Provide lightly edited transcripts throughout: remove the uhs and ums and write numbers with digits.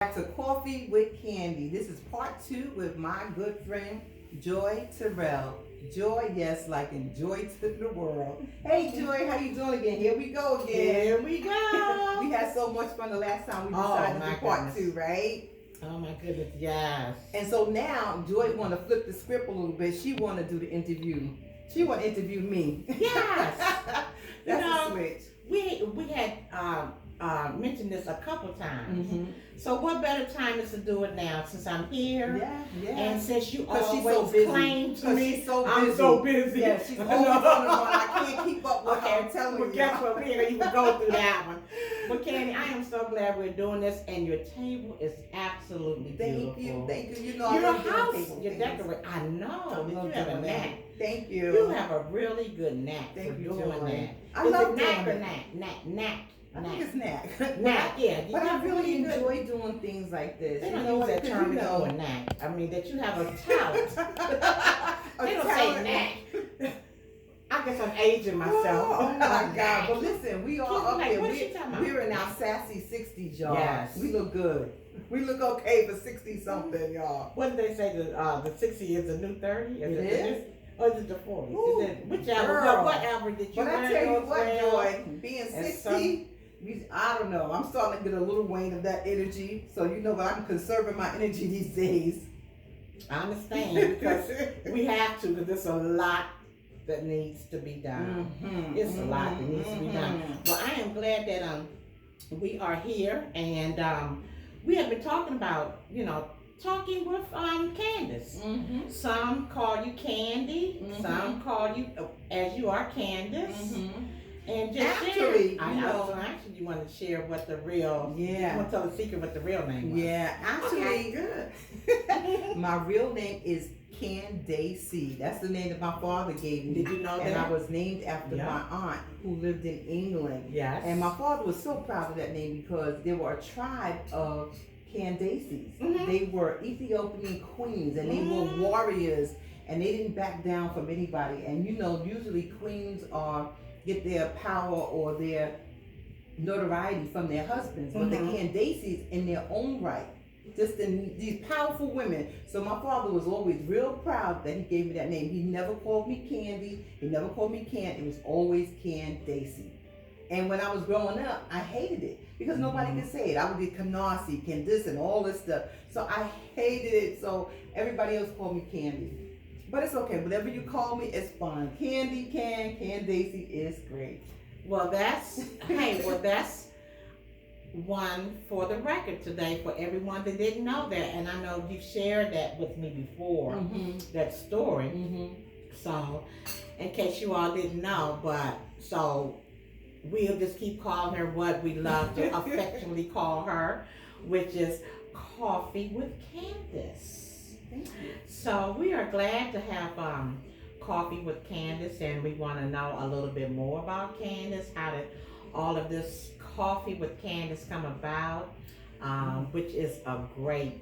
Back to Coffee with Candy. This is part two with my good friend Joy Terrell. Joy, yes, like enjoy to the world. Hey Joy, how you doing again? Here we go again. Here we go. We had so much fun the last time we Oh, decided to my do part goodness. two, right? Oh my goodness, yes. And so now Joy want to flip the script a little bit. She want to do the interview. She want to interview me. Yes. That's You know, a switch. We had mentioned this a couple times. Mm-hmm. So what better time is to do it now since I'm here? Yeah, yeah. And since you 'Cause she's always so busy. claim to 'Cause me, she's so I'm busy. so busy. Yeah, she's always on the run. I can't keep up with her. I'm telling well, you. guess what? We ain't even go through that one. But Candy, I am so glad we're doing this, and your table is absolutely beautiful. Thank you. You know, I Your love doing house, table your things. decoration. I know I that love you have a doing knack. that. Thank you. You have a really good knack Thank for you, doing Joy. that. I Is love it knack doing or it. knack? I think it's knack. Knack, yeah. But I really good. enjoy doing things like this. They You don't know use what? that 'Cause term you know, anymore, knack. I mean, that you have a talent. They don't say knack. I guess I'm aging myself. Oh my God. But listen, we are up Like, here. what you talking about? We're in our sassy 60s, y'all. Yes. We look good. We look okay for 60 something, y'all. What did they say? The 60 is the new 30? It is? Or is it the 40? Ooh, Is it, whichever, girl. whatever did you But I wear tell you those what, well? Joy, being And 60, I don't know. I'm starting to get a little wane of that energy. So you know what? I'm conserving my energy these days. I understand because we have to, because there's a lot that needs to be done. It's a lot that needs to be done. Well, I am glad that we are here, and we have been talking about, talking with Candace. Some call you Candy, some call you as you are Candace. And just Actually, share. Actually, you want to share what the real. You want to tell the secret what the real name was. Yeah, actually, Okay, good. my real name is Candace. That's the name that my father gave me. Did you know and that? I was named after Yeah. my aunt who lived in England. Yes. And my father was so proud of that name because there were a tribe of Candaces. They were Ethiopian queens and they were warriors and they didn't back down from anybody. And usually queens get their power or their notoriety from their husbands, but the Candaces in their own right, these powerful women. So my father was always real proud that he gave me that name. He never called me Candy. He never called me Can. It was always Candace. And when I was growing up, I hated it because nobody could say it. I would be Canarsie, Candice, and all this stuff. So I hated it. So everybody else called me Candy. But it's okay. Whatever you call me, it's fine. Candace is great. Well, that's one for the record today for everyone that didn't know that, and I know you shared that with me before, that story. So, in case you all didn't know, so we'll just keep calling her what we love to affectionately call her, which is Coffee with Candace. Thank you. So we are glad to have Coffee with Candace, and we want to know a little bit more about Candace. How did all of this Coffee with Candace come about? Which is a great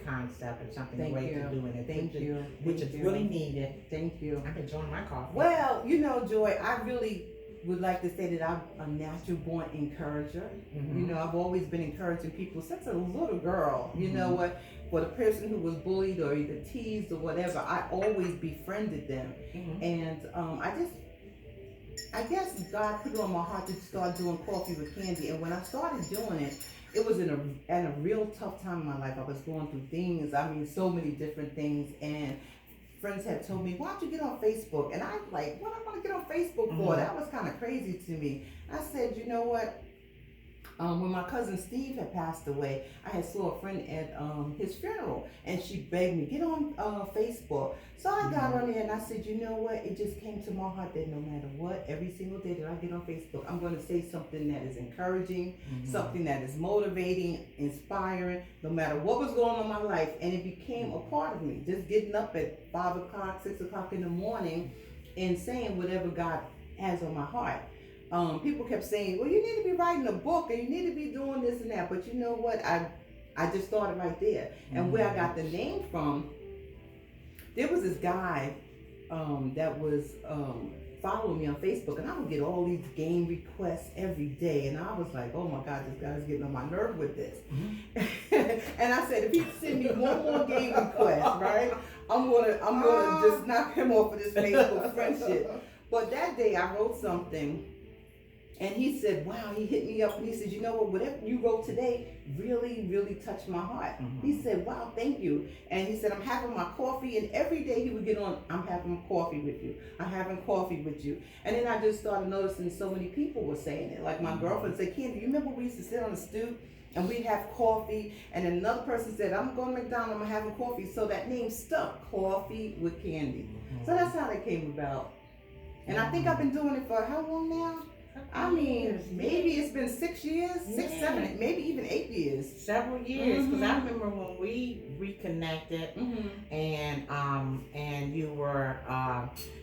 concept and something great to do in it. Which is really needed. Thank you. I'm enjoying my coffee. Well, Joy, I really would like to say that I'm a natural born encourager. I've always been encouraging people since a little girl. You know what? For the person who was bullied or either teased or whatever, I always befriended them. And I guess God put it on my heart to start doing Coffee with Candy. And when I started doing it, it was at a real tough time in my life. I was going through things. I mean, so many different things. And friends had told me, why don't you get on Facebook? And I'm like, what I want to get on Facebook for? That was kind of crazy to me. I said, you know what? When my cousin Steve had passed away, I had saw a friend at his funeral, and she begged me, get on Facebook. So I got on there and I said, you know what? It just came to my heart that no matter what, every single day that I get on Facebook, I'm going to say something that is encouraging, something that is motivating, inspiring, no matter what was going on in my life. And it became a part of me, just getting up at 5 o'clock, 6 o'clock in the morning and saying whatever God has on my heart. People kept saying, well, you need to be writing a book and you need to be doing this and that. But you know what? I just started right there. And where I got the name from, there was this guy that was follow me on Facebook, and I would get all these game requests every day, and I was like, oh my God, this guy's getting on my nerve with this. And I said, if he send me one more game request, right, I'm gonna just knock him off of this Facebook friendship. But that day I wrote something, and he said, wow, he hit me up and he said, you know what, whatever you wrote today really, really touched my heart. He said, wow, thank you. And he said, I'm having my coffee, and every day he would get on, I'm having coffee with you. I'm having coffee with you. And then I just started noticing so many people were saying it. Like my girlfriend said, Candy, you remember we used to sit on the stoop and we'd have coffee? And then another person said, I'm going to McDonald's, I'm having coffee. So that name stuck, Coffee with Candy. So that's how that came about. And I think I've been doing it for how long now? I mean, maybe it's been 6 years, 6, 7, maybe even 8 years. Several years, because I remember when we reconnected, and you were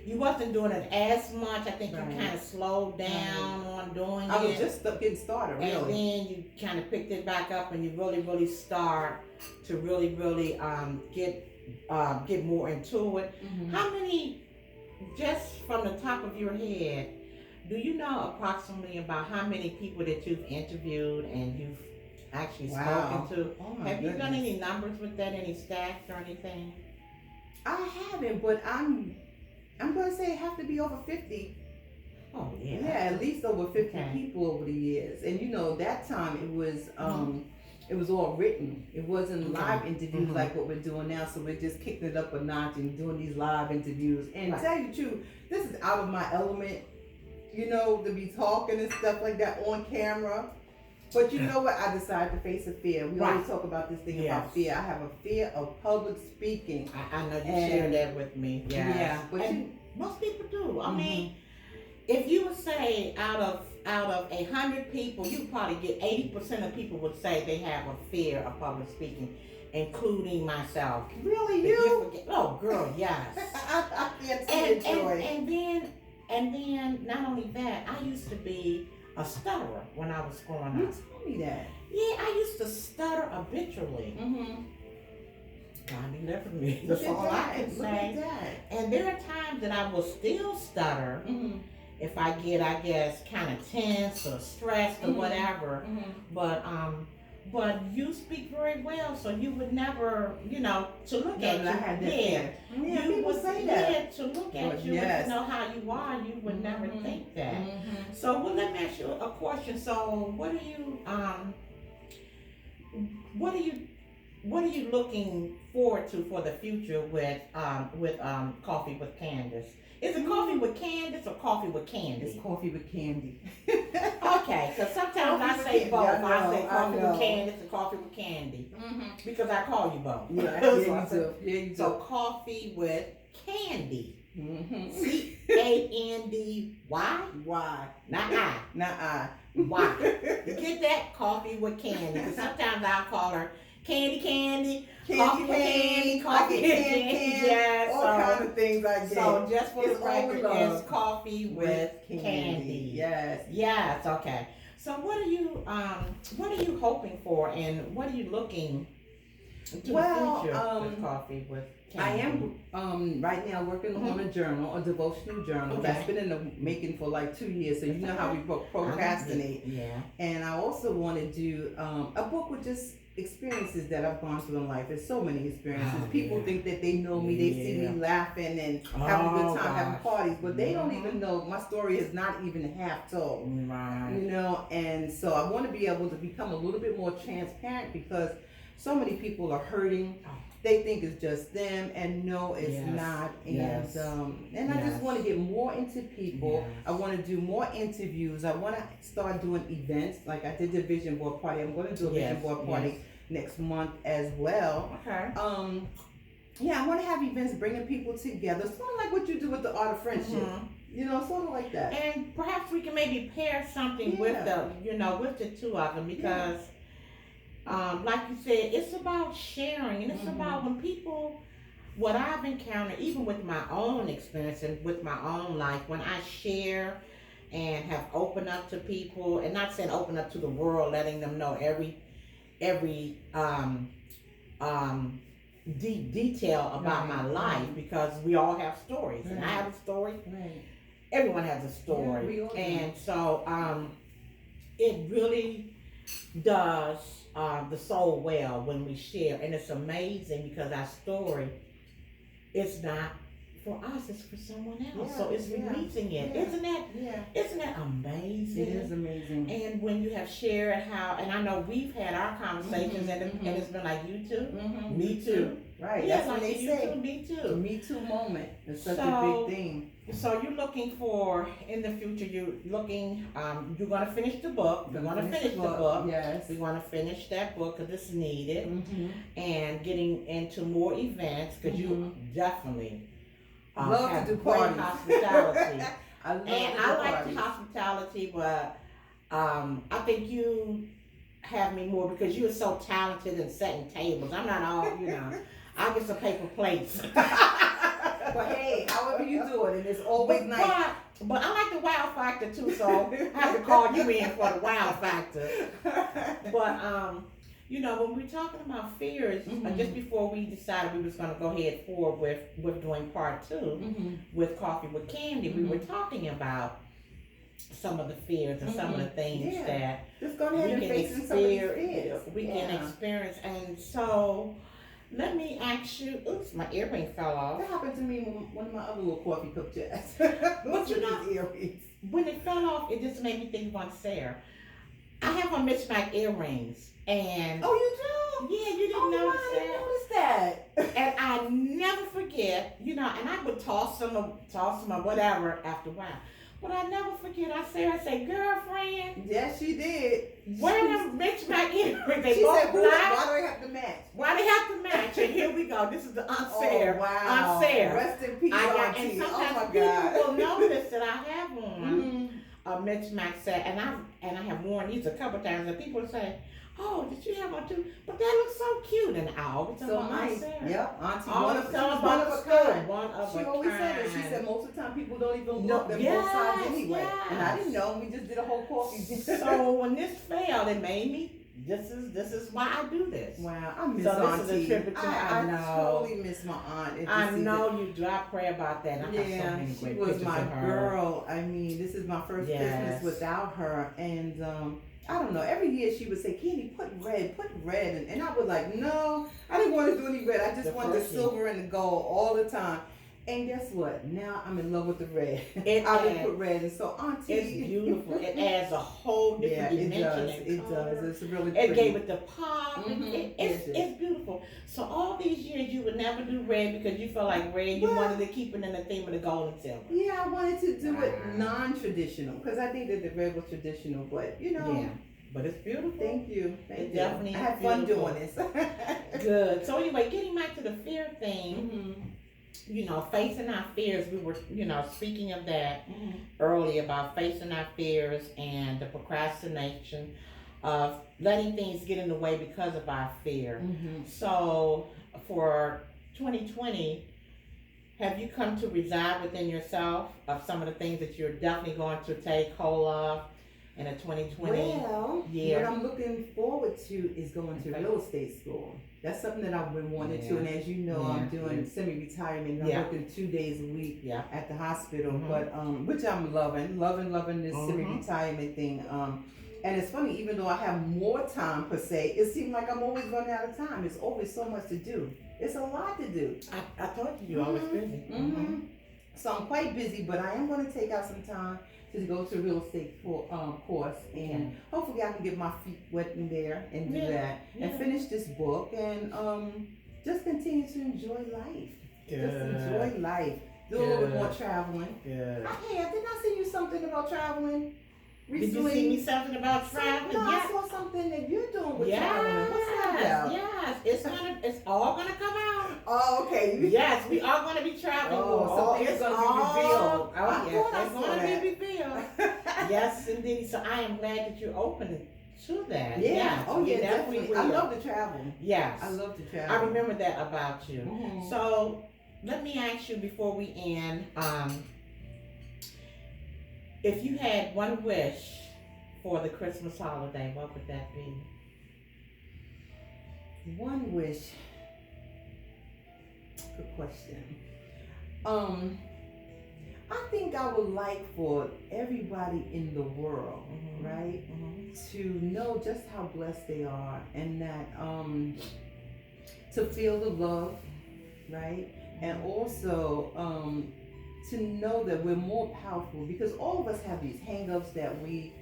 you wasn't doing it as much. I think you kind of slowed down on doing it. I was just getting started, really. And then you kind of picked it back up, and you really start to really get more into it. How many, just from the top of your head, do you know approximately about how many people that you've interviewed and you've actually spoken to? Have you done any numbers with that, any stats or anything? I haven't, but I'm going to say it have to be over 50. Oh, yeah. Yeah, at least over 50 people over the years. And you know, that time it was all written. It wasn't live interviews like what we're doing now. So we're just kicking it up a notch and doing these live interviews. And to tell you the truth, this is out of my element, you know, to be talking and stuff like that on camera. But you know what? I decided to face a fear. We always talk about this thing about fear. I have a fear of public speaking. I know you shared that with me. Yeah. But most people do. I mean, if you would say out of 100 people, you probably get 80% of people would say they have a fear of public speaking, including myself. Really, you? Oh, girl, yes. I can't see it, Joy. And then, not only that, I used to be a stutterer when I was growing up. You told me that. Yeah, I used to stutter habitually. God delivered me. Look That's all I can Look say. at that. And there are times that I will still stutter if I get, I guess, kind of tense or stressed or whatever. But you speak very well, so you would never, you know, to look at you. I had that you would say that. To look at you yes. and to know how you are, you would never think that. So, well, let me ask you a question. So, what are you looking forward to for the future with Coffee with Candace? Is it Coffee with Candace or Coffee with Candy? It's Coffee with Candy. Okay, because sometimes I say both. I say Coffee with Candace and Coffee with Candy. Because I call you both. Yeah, you do. So Coffee with Candy. C-A-N-D-Y? Why? Not I. Not I. Why? You get that? Coffee with Candy. Because sometimes I'll call her Candy, Coffee with Candy, Coffee with Candy. Yes, all kinds of things I get. So just for the record, it's Coffee with Candy. Yes. Yes. Okay. So what are you hoping for, and what are you looking to the future with Coffee with Candy? I am right now working on a journal, a devotional journal that's been in the making for like 2 years. So you know how we procrastinate. Yeah. And I also want to do a book with just experiences that I've gone through in life. There's so many experiences. People think that they know me, they see me laughing and having a good time, having parties, but they don't even know my story is not even half told. You know, and so I want to be able to become a little bit more transparent because so many people are hurting. They think it's just them, and no, it's not. And I just want to get more into people. I want to do more interviews. I want to start doing events. Like I did the vision board party. I'm going to do a vision board party next month as well. Okay. Yeah, I want to have events bringing people together, sort of like what you do with the Art of Friendship. You know, sort of like that. And perhaps we can maybe pair something with the two of them because. Like you said, it's about sharing, and it's about when people, what I've encountered, even with my own experience and with my own life, when I share and have opened up to people, and not saying open up to the world, letting them know every detail about my life, because we all have stories, and I have a story. everyone has a story. Yeah, we all do. And so it really does the soul well when we share. And it's amazing because our story is not for us, it's for someone else. Yeah, so it's releasing it. yeah, Isn't that amazing? It is amazing. And when you have shared how, and I know we've had our conversations, Mm-hmm, and it's been like, you too? Mm-hmm. Me too. Right, Yeah, that's like what they you say. too, me too. Me too moment. It's such a So- big thing. So you're looking for, in the future, you're looking, you're gonna finish the book. You're gonna finish the book. Yes. We wanna finish that book because it's needed. Mm-hmm. And getting into more events because you definitely Love have to do great parties. hospitality. I love And to do I like parties. the hospitality, but I think you have me more because you are so talented in setting tables. I'm not all, I get some paper plates. But hey, however you do it, and it's always nice. But I like the wow factor too, so I have to call you in for the wow factor. But when we're talking about fears, just before we decided we was gonna go ahead forward with doing part 2 with Coffee with Candy, we were talking about some of the fears and some of the things that just go ahead and we face can some of these fears. we can experience. And so let me ask you, oops, my earring fell off. That happened to me with one of my other little coffee cup jets. But you know, earrings. when it fell off, it just made me think about Sarah. I have on mismatched earrings, and Oh, you do? yeah, you didn't notice I that. didn't notice that. And I never forget, and I would toss them or whatever after a while. But I never forget, Sarah said, girlfriend, Yes, she did. where them mismatched earrings? They She both said, black. why do they have to match? Why they have to match? And here we go. This is the unfair. Oh, wow. Unfair. Rest in peace, And Auntie. sometimes Oh, my God. people will notice that I have on Mhm. a mismatched set, and I have worn these a couple times, and people say, "Oh, did you have one too?" But that looks so cute, and I always tell So my nice. Sarah. Yep, Auntie. Always One tell of about a the school. kind. One of She a always kind. said it. She said most of the time people don't even No, look at both sides yes, anyway. yes. And I didn't know. We just did a whole coffee. So when this failed, it made me. This is why I do this. Wow, I miss So this Auntie. is a tribute to I know. totally miss my aunt. If I you see know you do. I pray about that. I have so Yeah, many she great was pictures my of her. girl. I mean, this is my first Yes. Christmas without her, and I don't know. Every year she would say, "Candy, put red," and I would like, no, I didn't want to do any red. I just The wanted the first silver and the gold all the time. And guess what? Now I'm in love with the red. It I would adds- put red, and so Auntie, It's beautiful. It adds a whole yeah, different it dimension. does. and It color. does. It's really It pretty. gave it the pop. Mhm. It's beautiful. So all these years you would never do red because you felt like red. You Well- wanted to keep it in the theme of the gold and silver. Yeah, I wanted to do it Wow. non-traditional because I think that the red was traditional, but Yeah, but it's beautiful. Thank you. Thank It you. definitely I is had fun beautiful. doing this. Good. So anyway, getting back to the fear thing, Mhm. facing our fears. We were, speaking of that Mhm. earlier about facing our fears and the procrastination of letting things get in the way because of our fear. Mhm. So for 2020, have you come to reside within yourself of some of the things that you're definitely going to take hold of in a 2020? Well, year? what I'm looking forward to is going to Okay. real estate school. That's something that I've been wanting to, Yeah. and as you know, I'm Yeah. doing semi-retirement. I'm Yeah. working 2 days a week Yeah. at the hospital, Mhm. but which I'm loving this Mhm. semi-retirement thing. And it's funny, even though I have more time per se, it seems like I'm always running out of time. It's always so much to do. It's a lot to do. I told you you're always busy. Mm-hmm. So I'm quite busy, but I am going to take out some time to go to a real estate course, and hopefully I can get my feet wet in there and do Yeah. that and Yeah. finish this book and just continue to enjoy life. Just enjoy life. Do a little bit more traveling. Good. Hey, didn't I send you something about traveling Did recently? you see me something about traveling? No, I Yes. saw something that you're doing with Yes. traveling. What's that about? Yes. It's all gonna come out. Oh, okay. Yes, we are gonna be traveling. Oh, something's it's gonna be all- revealed. Oh, I yes, thought I it's saw gonna that. be revealed. Yes, indeed. So I am glad that you're open to that. Yeah. Yes, Oh, we yeah, definitely. will. I love to travel. Yes. I love to travel. I remember that about you. Mhm. So let me ask you before we end, if you had one wish for the Christmas holiday, what would that be? One wish. Good question. I think I would like for everybody in the world, right, to know just how blessed they are, and that to feel the love, right, and also to know that we're more powerful, because all of us have these hang-ups that we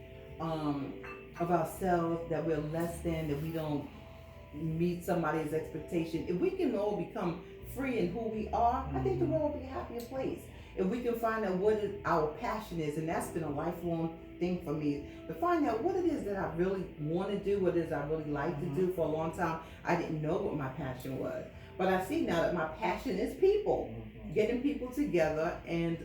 of ourselves, that we're less than, that we don't meet somebody's expectation. If we can all become free in who we are, I think the world will be a happier place. If we can find out what our passion is, and that's been a lifelong thing for me, to find out what it is that I really want to do, what it is I really like to do. For a long time, I didn't know what my passion was. But I see now that my passion is people, getting people together, and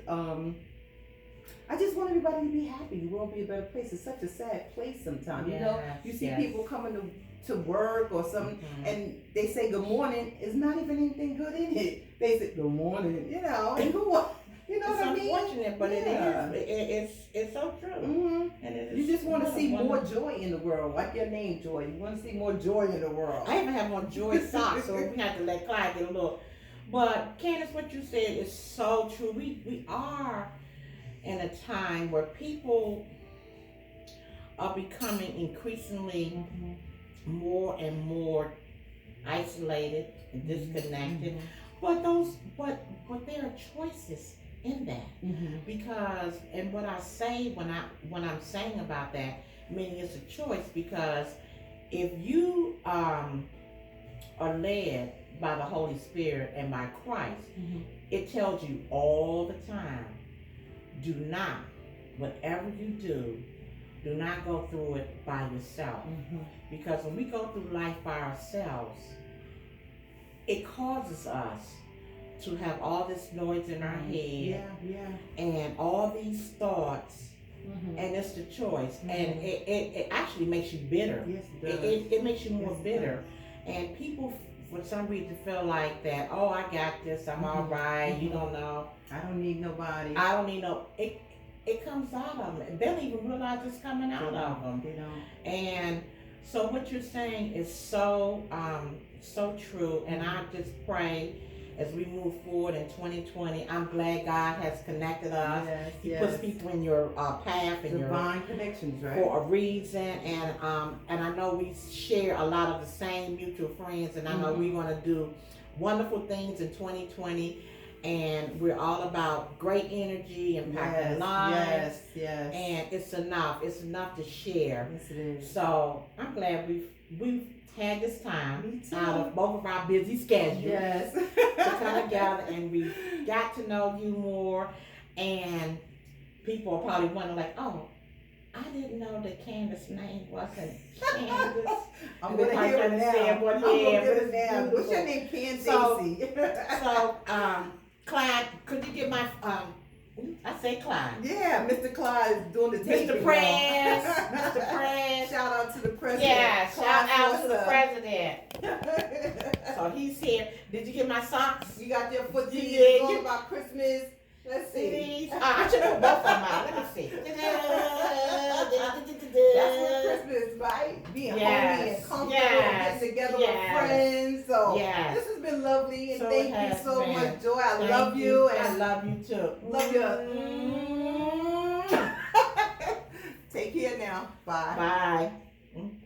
I just want everybody to be happy. The world be a better place. It's such a sad place sometimes. You know, you see people coming to work or something, and they say good morning. It's not even anything good in it. They say good morning, you know, and who, you know what I mean? It's unfortunate, but it is. It's so true. And you just want to see more joy in the world, like your name, Joy. You want to see more joy in the world. I even have on joy socks, so we have to let Clyde get a little. But Candace, what you said is so true. We are in a time where people are becoming increasingly more and more isolated and disconnected. But there are choices in that, because, and what I say when I'm saying about that, meaning it's a choice, because if you are led by the Holy Spirit and by Christ, it tells you all the time, do not, whatever you do not go through it by yourself. Because when we go through life by ourselves, it causes us to have all this noise in our head, and all these thoughts, and it's the choice, and it actually makes you bitter. Yes, it does. It makes you more bitter, and people for some reason feel like that. Oh, I got this. I'm all right. You don't know. I don't need nobody. I don't need no. It comes out of them. They don't even realize it's coming out of them. They don't. And so what you're saying is so true. And I just pray as we move forward in 2020. I'm glad God has connected us. He puts people in your path and divine connections, right? For a reason. And I know we share a lot of the same mutual friends, and I know we're going to do wonderful things in 2020. And we're all about great energy, impacting lives. Yes. And it's enough. It's enough to share. Yes, it is. So I'm glad we've had this time out of both of our busy schedules. Yes. To come together, and we got to know you more. And people are probably wondering, like, oh, I didn't know that Candace's name wasn't Candace. I'm going to hear it now. What's your name, Candace? So, Clyde, could you get my, I say Clyde. Yeah, Mr. Clyde is doing the taping. Mr. Press. Mr. Press. Shout out to the president. Yeah, shout out to the president. So he's here. Did you get my socks? You got your foot it's all about Christmas. Let's see. These. I should put both of them out. Let me see. That's what Christmas, right? Being homey and comfortable, getting together with friends. So this has been lovely, and thank you so much, Joy. I love you, and I love you too. Love you. Take care now. Bye. Bye.